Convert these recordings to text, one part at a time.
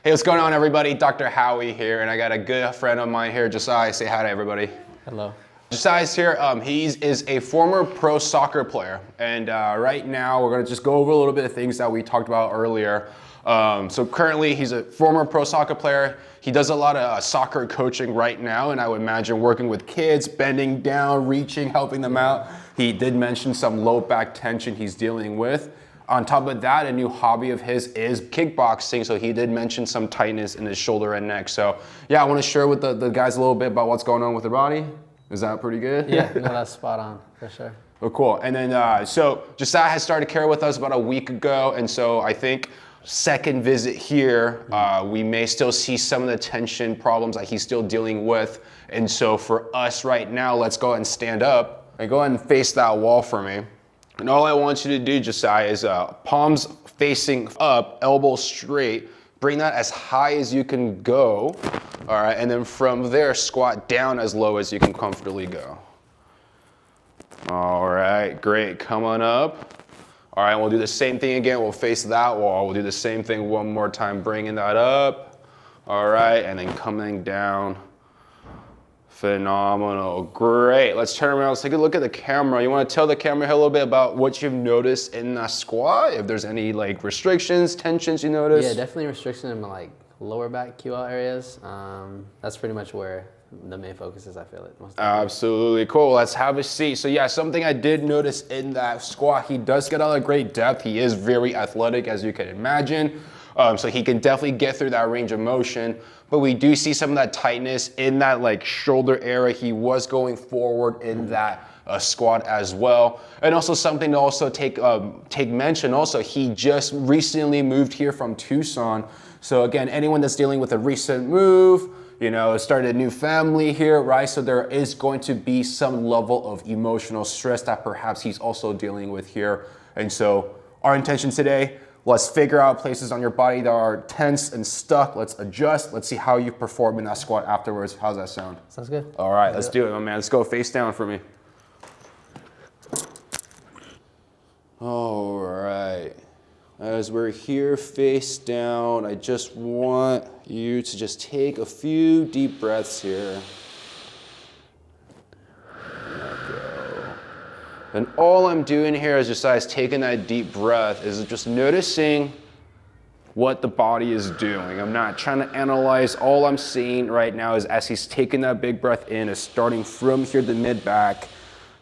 Hey, what's going on, everybody? Dr. Howie here, and I got a good friend of mine here, Josiah. Say hi to everybody. Hello. Josiah's here. He is a former pro soccer player, and right now we're gonna just go over a little bit of things that we talked about earlier. So currently, he's a former pro soccer player. He does a lot of soccer coaching right now, and I would imagine working with kids, bending down, reaching, helping them out. He did mention some low back tension he's dealing with. On top of that, a new hobby of his is kickboxing, so he did mention some tightness in his shoulder and neck. So yeah, I want to share with the guys a little bit about what's going on with their body. Is that pretty good? Yeah, no, that's spot on, for sure. Oh, cool. And then, so Josiah has started care with us about a week ago, and so I think second visit here, we may still see some of the tension problems that he's still dealing with. And so for us right now, let's go ahead and stand up and go ahead and face that wall for me. And all I want you to do, Josiah, is palms facing up, elbows straight. Bring that as high as you can go. All right, and then from there, squat down as low as you can comfortably go. All right, great. Come on up. All right, we'll do the same thing again. We'll face that wall. We'll do the same thing one more time, bringing that up. All right, and then coming down. Phenomenal, great. Let's turn around, let's take a look at the camera. You wanna tell the camera a little bit about what you've noticed in that squat? If there's any like restrictions, tensions you notice? Yeah, definitely restriction in my like lower back QL areas. That's pretty much where the main focus is, I feel it. Most Absolutely, cool. Let's have a seat. So yeah, something I did notice in that squat, he does get out of great depth. He is very athletic, as you can imagine. So he can definitely get through that range of motion, but we do see some of that tightness in that like shoulder area. He was going forward in that squat as well. And also something to also take mention also, he just recently moved here from Tucson. So again, anyone that's dealing with a recent move, you know, started a new family here, right? So there is going to be some level of emotional stress that perhaps he's also dealing with here. And so our intention today, let's figure out places on your body that are tense and stuck. Let's adjust. Let's see how you perform in that squat afterwards. How's that sound? Sounds good. All right, let's do it, my man. Let's go face down for me. All right. As we're here face down, I just want you to just take a few deep breaths here. And all I'm doing here is just taking that deep breath is just noticing what the body is doing. I'm not trying to analyze. All I'm seeing right now is as he's taking that big breath in, is starting from here, the mid back,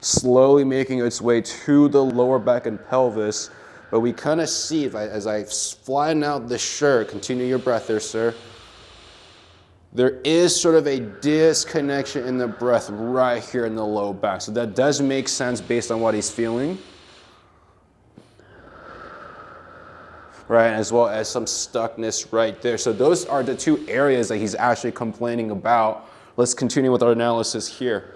slowly making its way to the lower back and pelvis. But we kind of see, as I flatten out the shirt, continue your breath there, sir. There is sort of a disconnection in the breath right here in the low back. So that does make sense based on what he's feeling. Right, as well as some stuckness right there. So those are the two areas that he's actually complaining about. Let's continue with our analysis here.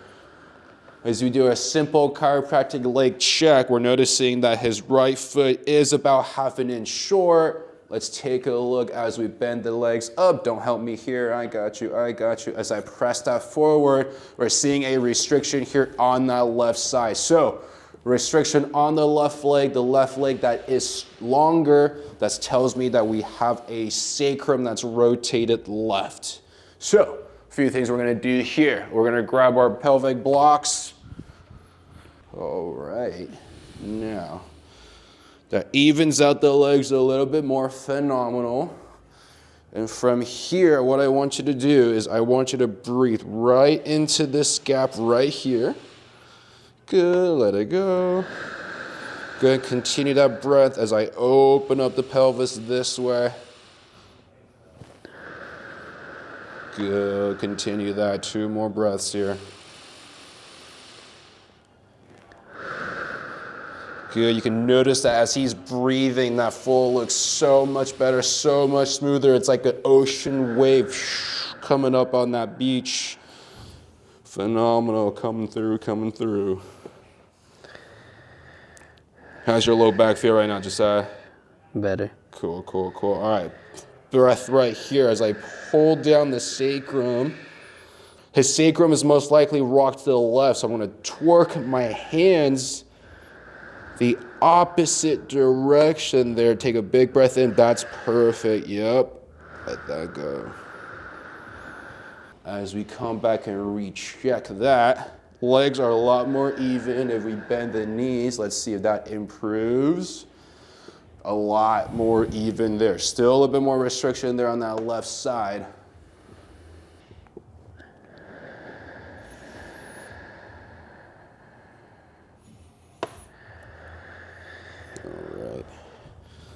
As we do a simple chiropractic leg check, we're noticing that his right foot is about ½ an inch short. Let's take a look as we bend the legs up. Don't help me here. I got you. I got you. As I press that forward, we're seeing a restriction here on that left side. So restriction on the left leg that is longer. That tells me that we have a sacrum that's rotated left. So a few things we're going to do here. We're going to grab our pelvic blocks. All right. Now, that evens out the legs a little bit more. Phenomenal. And from here, what I want you to do is I want you to breathe right into this gap right here. Good, let it go. Good, continue that breath as I open up the pelvis this way. Good, continue that. 2 more breaths here. Good, you can notice that as he's breathing, that flow looks so much better, so much smoother. It's like an ocean wave coming up on that beach. Phenomenal, coming through, coming through. How's your low back feel right now, Josiah? Better. Cool, cool, cool. All right, breath right here as I pull down the sacrum. His sacrum is most likely rocked to the left, so I'm gonna twerk my hands the opposite direction there. Take a big breath in. That's perfect. Yep. Let that go. As we come back and recheck that, legs are a lot more even. If we bend the knees, let's see if that improves. A lot more even there. Still a little bit more restriction there on that left side. All right,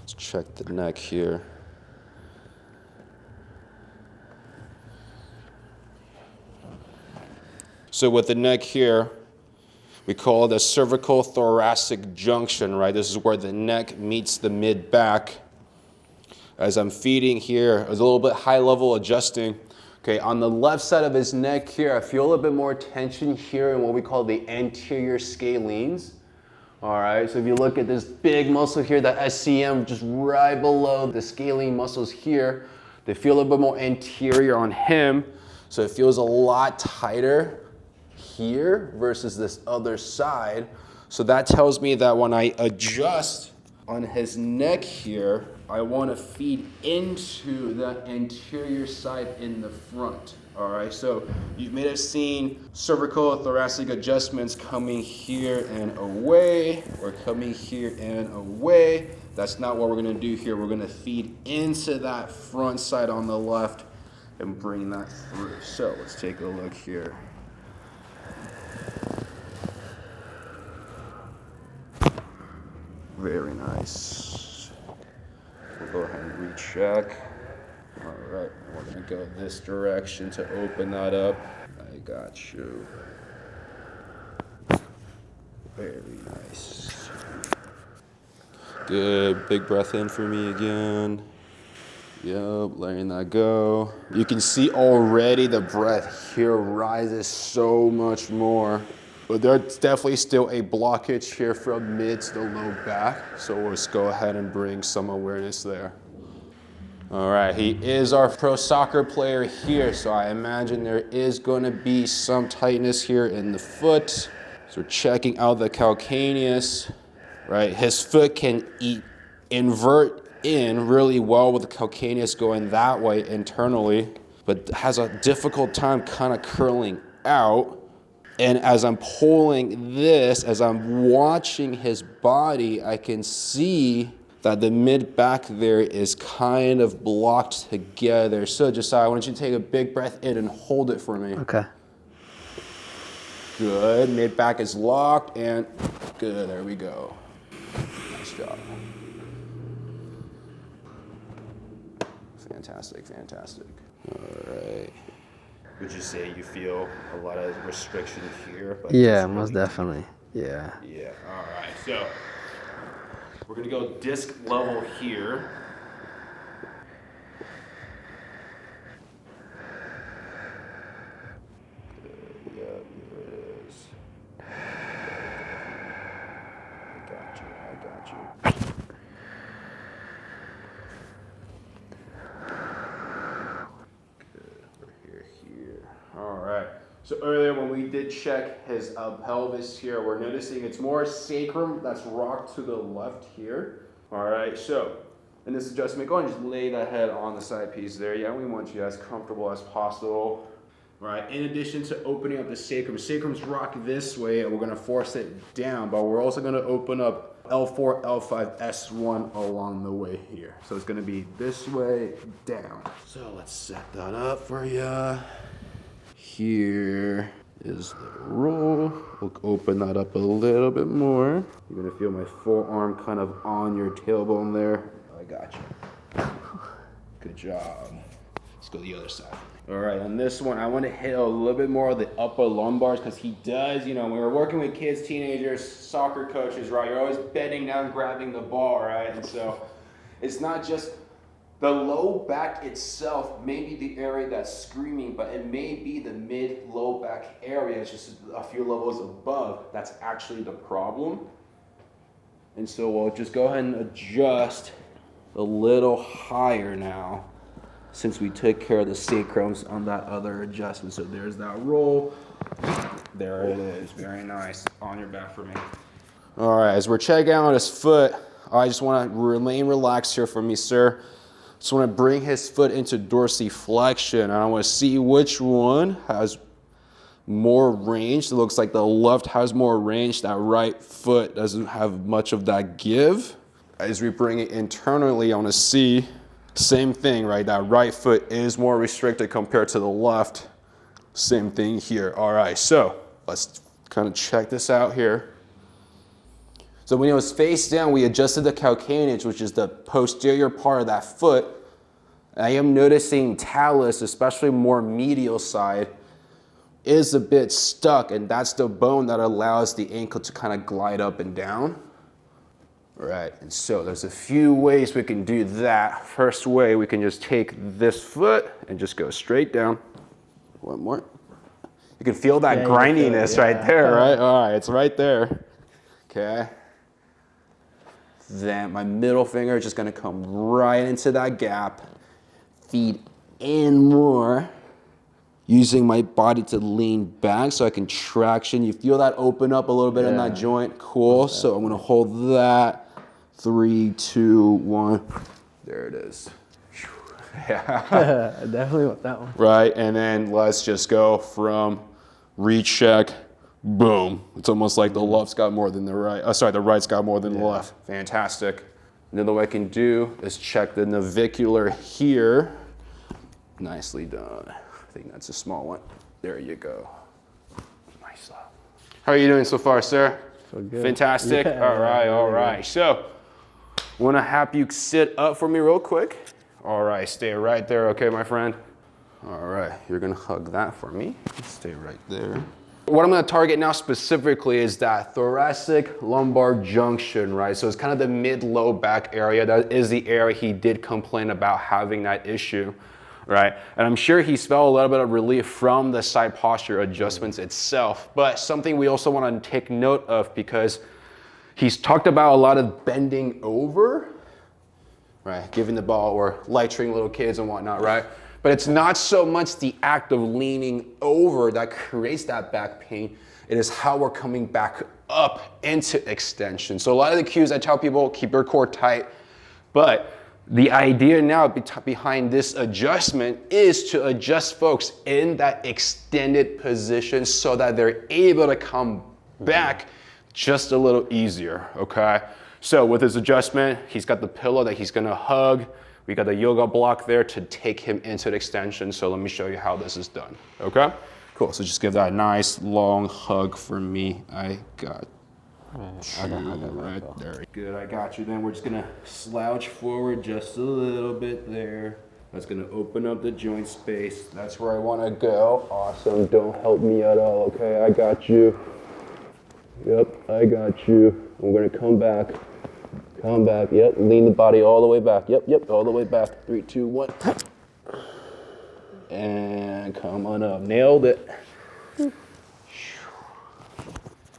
let's check the neck here. So with the neck here, we call it the cervical thoracic junction, right? This is where the neck meets the mid back. As I'm feeding here, there's a little bit high level adjusting. Okay, on the left side of his neck here, I feel a little bit more tension here in what we call the anterior scalenes. All right, so if you look at this big muscle here, the SCM just right below the scalene muscles here, they feel a little bit more anterior on him. So it feels a lot tighter here versus this other side. So that tells me that when I adjust on his neck here, I want to feed into the anterior side in the front. All right, so you may have seen cervical thoracic adjustments coming here and away, or coming here and away. That's not what we're going to do here. We're going to feed into that front side on the left and bring that through. So let's take a look here. Very nice. We'll go ahead and recheck. All right, we're gonna go this direction to open that up. I got you. Very nice. Good, big breath in for me again. Yep, letting that go. You can see already the breath here rises so much more. But there's definitely still a blockage here from mid to the low back. So let's go ahead and bring some awareness there. All right, he is our pro soccer player here. So I imagine there is gonna be some tightness here in the foot. So we're checking out the calcaneus, right? His foot can invert in really well with the calcaneus going that way internally, but has a difficult time kind of curling out. And as I'm pulling this, as I'm watching his body, I can see that the mid back there is kind of blocked together. So Josiah, why don't you take a big breath in and hold it for me? Okay. Good, mid back is locked and good, there we go. Nice job. Fantastic, fantastic. All right. Would you say you feel a lot of restriction here? But Yeah, most definitely. Yeah. Yeah, all right. So we're gonna go disc level here. Good, yeah, here it is. I got you. All right, so earlier when we did check his pelvis here, we're noticing it's more sacrum that's rocked to the left here. All right, so in this adjustment, go ahead and just lay that head on the side piece there. Yeah, we want you as comfortable as possible. All right, in addition to opening up the sacrum, sacrum's rocked this way and we're gonna force it down, but we're also gonna open up L4, L5, S1 along the way here. So it's gonna be this way down. So let's set that up for you. Here is the roll. We'll open that up a little bit more. You're gonna feel my forearm kind of on your tailbone there. I got you. Good job. Let's go the other side. All right, on this one, I want to hit a little bit more of the upper lumbars because he does, you know, when we're working with kids, teenagers, soccer coaches, right, you're always bending down, grabbing the ball, right? And so it's not just the low back itself may be the area that's screaming, but it may be the mid-low back area, it's just a few levels above, that's actually the problem. And so we'll just go ahead and adjust a little higher now, since we took care of the sacrums on that other adjustment. So there's that roll. There it is, very nice. On your back for me. All right, as we're checking out his foot, I just wanna remain relaxed here for me, sir. So when I bring his foot into dorsiflexion, I want to see which one has more range. It looks like the left has more range. That right foot doesn't have much of that give. As we bring it internally, I want to see same thing, right? That right foot is more restricted compared to the left. Same thing here. All right, so let's kind of check this out here. So when it was face down, we adjusted the calcaneus, which is the posterior part of that foot. I am noticing talus, especially more medial side, is a bit stuck, and that's the bone that allows the ankle to kind of glide up and down. Right, and so there's a few ways we can do that. First way, we can just take this foot and just go straight down. One more. You can feel that grindiness right there, right? All right, it's right there. Okay. Then my middle finger is just gonna come right into that gap, feed in more, using my body to lean back so I can traction. You feel that open up a little bit in that joint. Cool. So I'm gonna hold that. 3, 2, 1. There it is. I definitely want that one. Right, and then let's just go from recheck, boom. It's almost like the left's got more than the right. The right's got more than the left. Fantastic. Another way I can do is check the navicular here. Nicely done. I think that's a small one. There you go. Nice. How are you doing so far, sir? So good. Fantastic. Yeah, all right. So, want to have you sit up for me real quick? All right, stay right there, okay, my friend? All right, you're gonna hug that for me. Stay right there. What I'm gonna target now specifically is that thoracic lumbar junction, right? So it's kind of the mid-low back area. That is the area he did complain about having that issue, right? And I'm sure he's felt a little bit of relief from the side posture adjustments itself, but something we also wanna take note of because he's talked about a lot of bending over, right? Giving the ball or lecturing little kids and whatnot, right? But it's not so much the act of leaning over that creates that back pain. It is how we're coming back up into extension. So a lot of the cues I tell people, keep your core tight. But the idea now behind this adjustment is to adjust folks in that extended position so that they're able to come back just a little easier, okay? So with his adjustment, he's got the pillow that he's gonna hug. We got the yoga block there to take him into the extension. So let me show you how this is done, okay? Cool, so just give that a nice long hug for me. I got you right there. Good, I got you. Then we're just gonna slouch forward just a little bit there. That's gonna open up the joint space. That's where I wanna go. Awesome, don't help me at all, okay? I got you. Yep, I got you. I'm gonna come back. Come back, yep, lean the body all the way back. Yep, all the way back. 3, 2, 1. And come on up, nailed it.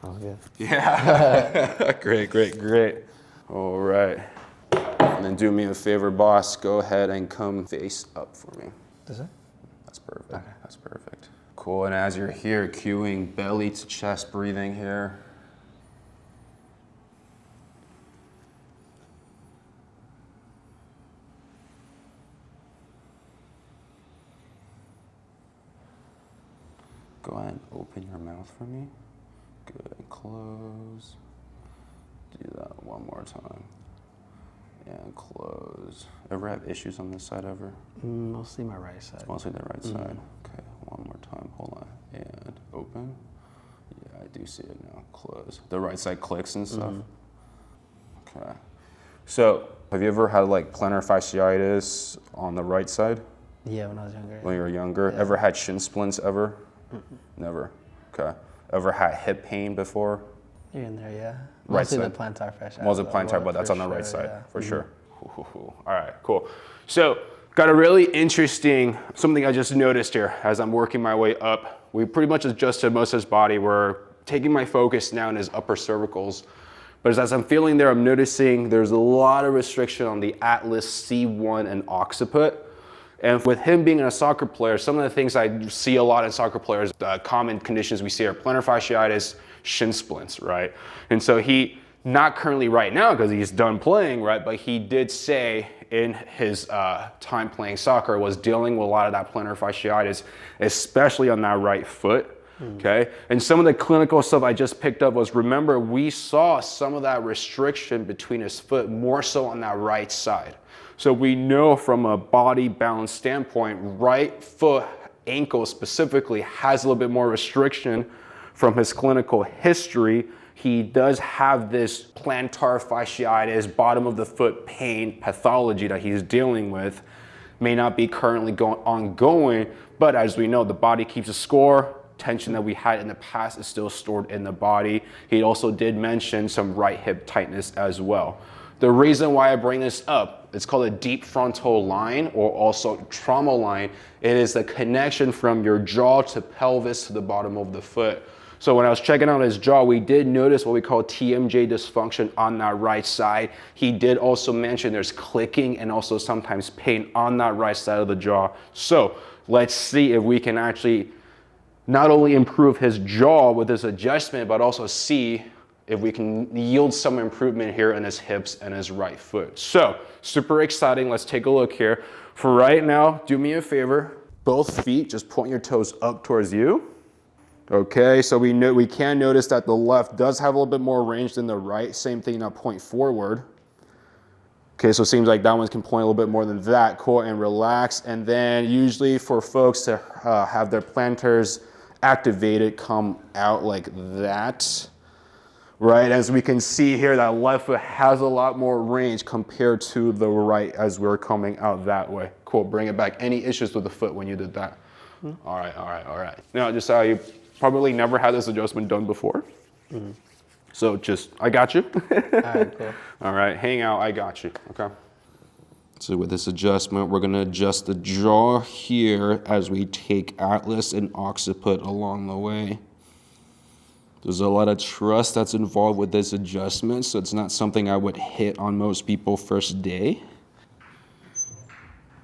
Oh, good. Yeah, great. All right, and then do me a favor, boss. Go ahead and come face up for me. Is it? That's perfect, that's perfect. Cool, and as you're here, cueing belly to chest breathing here. Go ahead and open your mouth for me. Good, and close. Do that one more time. And close. Ever have issues on this side ever? Mostly my right side. It's mostly the right side. Okay, one more time, hold on. And open. Yeah, I do see it now, close. The right side clicks and stuff. Okay. So, have you ever had like plantar fasciitis on the right side? Yeah, when I was younger. When you were younger? Yeah. Ever had shin splints ever? Never. Okay. Ever had hip pain before? Here and there, yeah. Right Mostly side. the plantar fascia. Mostly plantar, but that's on the right side, yeah. for sure. All right, cool. So, got a really interesting, something I just noticed here as I'm working my way up. We pretty much adjusted most of his body. We're taking my focus now in his upper cervicals. But as I'm feeling there, I'm noticing there's a lot of restriction on the atlas C1 and occiput. And with him being a soccer player, some of the things I see a lot in soccer players, common conditions we see are plantar fasciitis, shin splints, right? And so he Not currently right now because he's done playing, right? But he did say in his time playing soccer was dealing with a lot of that plantar fasciitis, especially on that right foot. Okay, and some of the clinical stuff I just picked up was, remember, we saw some of that restriction between his foot more so on that right side. So we know from a body balance standpoint, right foot ankle specifically has a little bit more restriction from his clinical history. He does have this plantar fasciitis, bottom of the foot pain pathology that he's dealing with. May not be currently ongoing, but as we know, the body keeps a score. Tension that we had in the past is still stored in the body. He also did mention some right hip tightness as well. The reason why I bring this up, it's called a deep frontal line or also trauma line. It is the connection from your jaw to pelvis to the bottom of the foot. So when I was checking out his jaw, we did notice what we call TMJ dysfunction on that right side. He did also mention there's clicking and also sometimes pain on that right side of the jaw. So let's see if we can actually not only improve his jaw with this adjustment, but also see if we can yield some improvement here in his hips and his right foot. So super exciting. Let's take a look here. For right now, do me a favor, both feet, just point your toes up towards you. Okay, so we can notice that the left does have a little bit more range than the right. Same thing, now point forward. Okay, so it seems like that one can point a little bit more than that. Cool, and relax. And then usually for folks to have their plantars activated, come out like that, right? As we can see here, that left foot has a lot more range compared to the right as we're coming out that way. Cool, bring it back. Any issues with the foot when you did that? All right, all right, all right. Now, just how you probably never had this adjustment done before. So just, I got you. All right, cool. All right, hang out, I got you, okay? So with this adjustment, we're gonna adjust the jaw here as we take atlas and occiput along the way. There's a lot of trust that's involved with this adjustment, so it's not something I would hit on most people first day.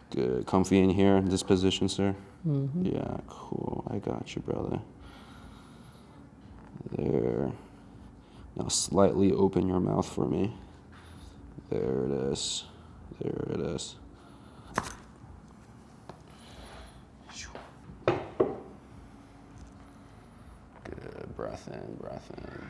Good, comfy in here, in this position, sir? Yeah, cool, I got you, brother. There. Now slightly open your mouth for me. There it is. There it is. Good, breath in, breath in.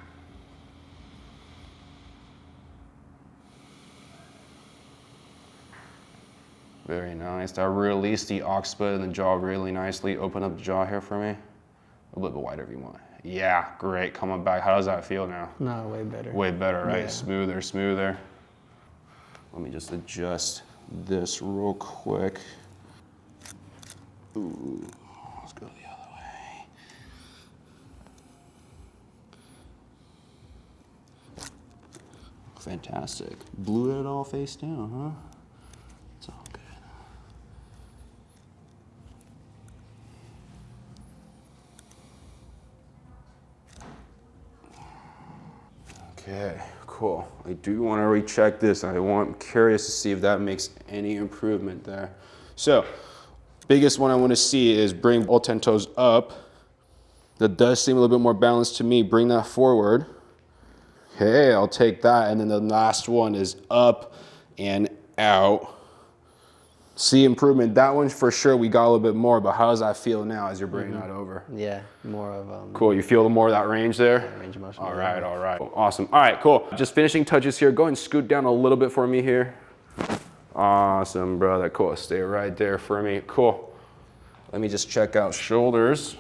Very nice. Now release the occiput and the jaw really nicely. Open up the jaw here for me. A little bit wider if you want. Yeah, great. Coming back. How does that feel now? No, way better. Way better, right? Yeah. Smoother, smoother. Let me just adjust this real quick. Ooh, let's go the other way. Fantastic. Blew it all face down, huh? It's all good. Okay, cool. I do want to recheck this. I'm curious to see if that makes any improvement there. So, biggest one I want to see is bring all 10 toes up. That does seem a little bit more balanced to me. Bring that forward. Okay, I'll take that. And then the last one is up and out. See improvement. That one for sure we got a little bit more, but how does that feel now as you're bringing that over? Yeah, more of Cool, you feel more of that range there? range of motion. All right, all right. Awesome. All right, cool. Just finishing touches here. Go ahead and scoot down a little bit for me here. Awesome, brother. Cool. Stay right there for me. Cool. Let me just check out shoulders.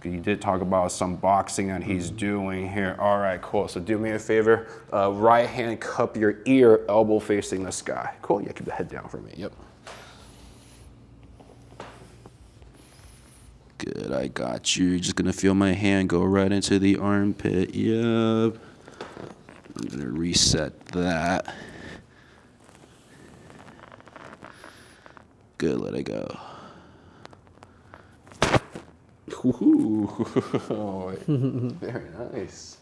You did talk about some boxing that he's doing here. All right, cool. So do me a favor. Right hand cup your ear, elbow facing the sky. Cool. Yeah, keep the head down for me. Yep. Good, I got you. You're just gonna feel my hand go right into the armpit. Yep. I'm gonna reset that. Good, let it go. Ooh. Very nice.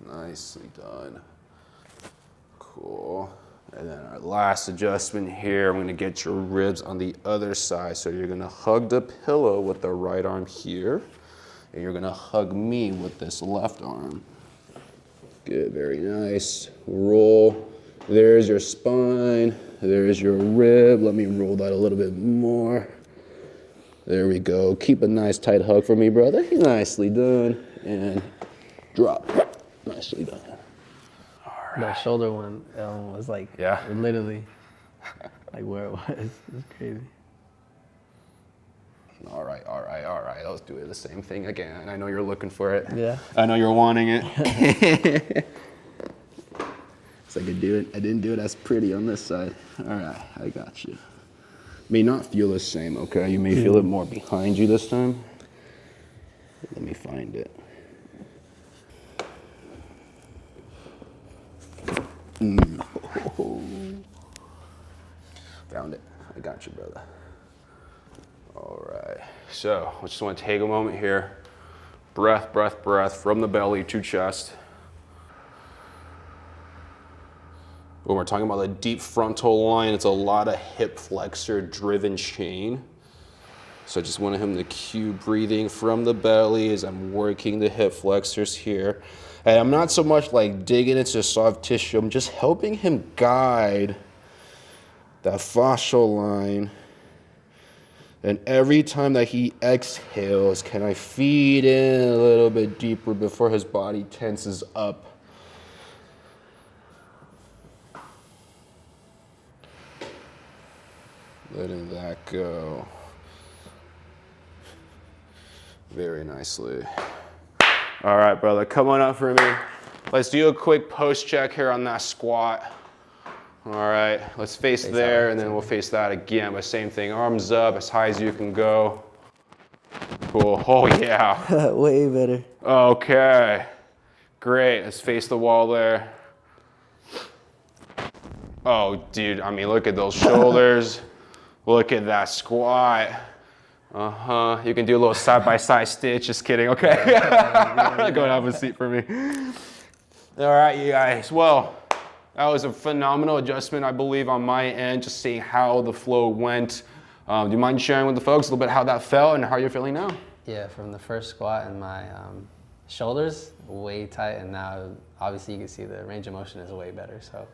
Nicely done. Cool. And then our last adjustment here, I'm gonna get your ribs on the other side. So you're gonna hug the pillow with the right arm here, and you're gonna hug me with this left arm. good, very nice. Roll. There's your spine. There's your rib. Let me roll that a little bit more. There we go. Keep a nice tight hug for me, brother. Nicely done. And drop. Nicely done. All right. That shoulder one was like, literally, like where it was. It was crazy. All right. Let's do it the same thing again. I know you're looking for it. Yeah. I know you're wanting it. So I could do it. I didn't do it as pretty on this side. All right, I got you. May not feel the same, okay? You may feel it more behind you this time. Let me find it. Found it. I got you, brother. All right. So I just want to take a moment here. Breath, breath, breath from the belly to chest. When we're talking about the deep frontal line, it's a lot of hip flexor driven chain. So I just wanted him to cue breathing from the belly as I'm working the hip flexors here. And I'm not so much like digging into soft tissue, I'm just helping him guide that fascial line. And every time that he exhales, can I feed in a little bit deeper before his body tenses up? Letting that go. Very nicely. All right, brother, come on up for me. Let's do a quick post check here on that squat. All right, let's face there, and then we'll face that again, but same thing, arms up as high as you can go. Cool, oh yeah. Way better. Okay, great, let's face the wall there. Oh, dude, I mean, look at those shoulders. Look at that squat. You can do a little side-by-side stitch. Just kidding. Okay. Go and have a seat for me. All right, you guys. Well, that was a phenomenal adjustment, I believe, on my end, just seeing how the flow went. Do you mind sharing with the folks a little bit how that felt and how you're feeling now? Yeah, from the first squat and my shoulders way tight, and now obviously you can see the range of motion is way better. So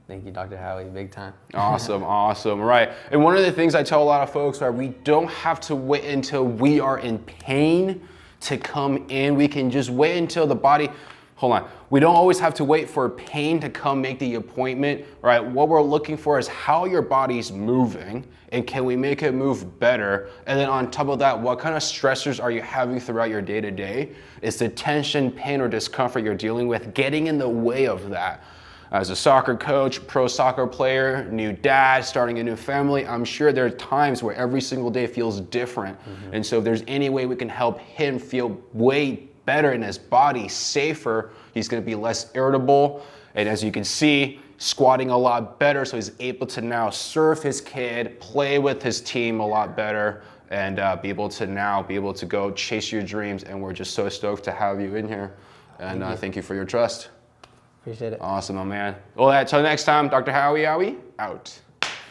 thank you, Dr. Howie, big time. Awesome, awesome, right. And one of the things I tell a lot of folks are we don't have to wait until we are in pain to come in. We can just wait until the body, hold on. We don't always have to wait for pain to come make the appointment, right? What we're looking for is how your body's moving and can we make it move better? And then on top of that, what kind of stressors are you having throughout your day-to-day? Is the tension, pain, or discomfort you're dealing with getting in the way of that? As a soccer coach, pro soccer player, new dad, starting a new family, I'm sure there are times where every single day feels different. And so if there's any way we can help him feel way better in his body, safer, he's gonna be less irritable. And as you can see, squatting a lot better, so he's able to now serve his kid, play with his team a lot better, and be able to go chase your dreams. And we're just so stoked to have you in here. And thank you for your trust. Appreciate it. Awesome, my man. Well, until next time, Dr. Howie out.